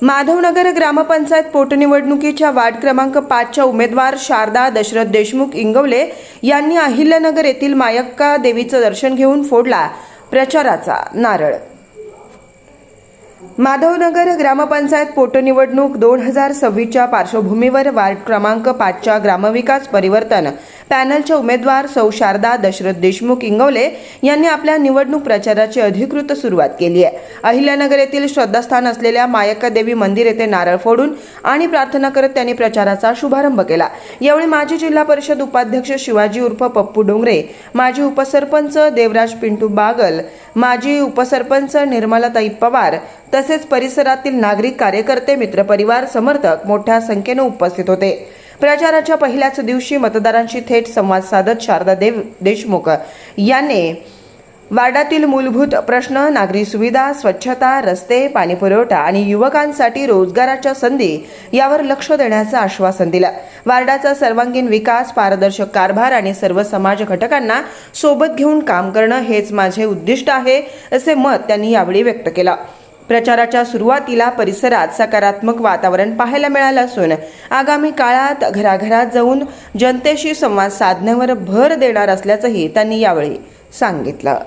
माधवनगर ग्रामपंचायत पोटनिवडणुकीच्या वार्ड क्रमांक 5च्या उमेदवार शारदा दशरथ देशमुख इंगवले यांनी अहिल्यानगर येथील मायक्का देवीचं दर्शन घेऊन फोडला प्रचाराचा नारळ। माधवनगर ग्रामपंचायत पोटनिवडणूक 2026च्या पार्श्वभूमीवर वार्ड क्रमांक 5च्या ग्रामविकास परिवर्तन पॅनलच्या उमेदवार सौ शारदा दशरथ देशमुख इंगवले यांनी आपल्या निवडणूक प्रचाराची अधिकृत सुरुवात केली आहे। अहिल्यानगर येथील श्रद्धास्थान असलेल्या मायक्का देवी मंदिर येथे नारळ फोडून आणि प्रार्थना करत त्यांनी प्रचाराचा शुभारंभ केला। यावेळी माजी जिल्हा परिषद उपाध्यक्ष शिवाजी उर्फ पप्पू डोंगरे, माजी उपसरपंच देवराज पिंटू बागल, माजी उपसरपंच निर्मलाताई पवार तसेच परिसरातील नागरिक, कार्यकर्ते, मित्रपरिवार, समर्थक मोठ्या संख्येने उपस्थित होते। प्रचाराच्या पहिल्याच दिवशी मतदारांशी थेट संवाद साधत शारदा देशमुख यांनी वार्डातील मूलभूत प्रश्न, नागरी सुविधा, स्वच्छता, रस्ते, पाणीपुरवठा आणि युवकांसाठी रोजगाराच्या संधी यावर लक्ष देण्याचं आश्वासन दिलं। वार्डाचा सर्वांगीण विकास, पारदर्शक कारभार आणि सर्व समाज घटकांना सोबत घेऊन काम करणं हेच माझे उद्दिष्ट आहे, असे मत त्यांनी यावेळी व्यक्त केलं। प्रचाराच्या सुरुवातीला परिसरात सकारात्मक वातावरण पाहायला मिळालं असून आगामी काळात घराघरात जाऊन जनतेशी संवाद साधण्यावर भर देणार असल्याचंही त्यांनी यावेळी सांगितलं।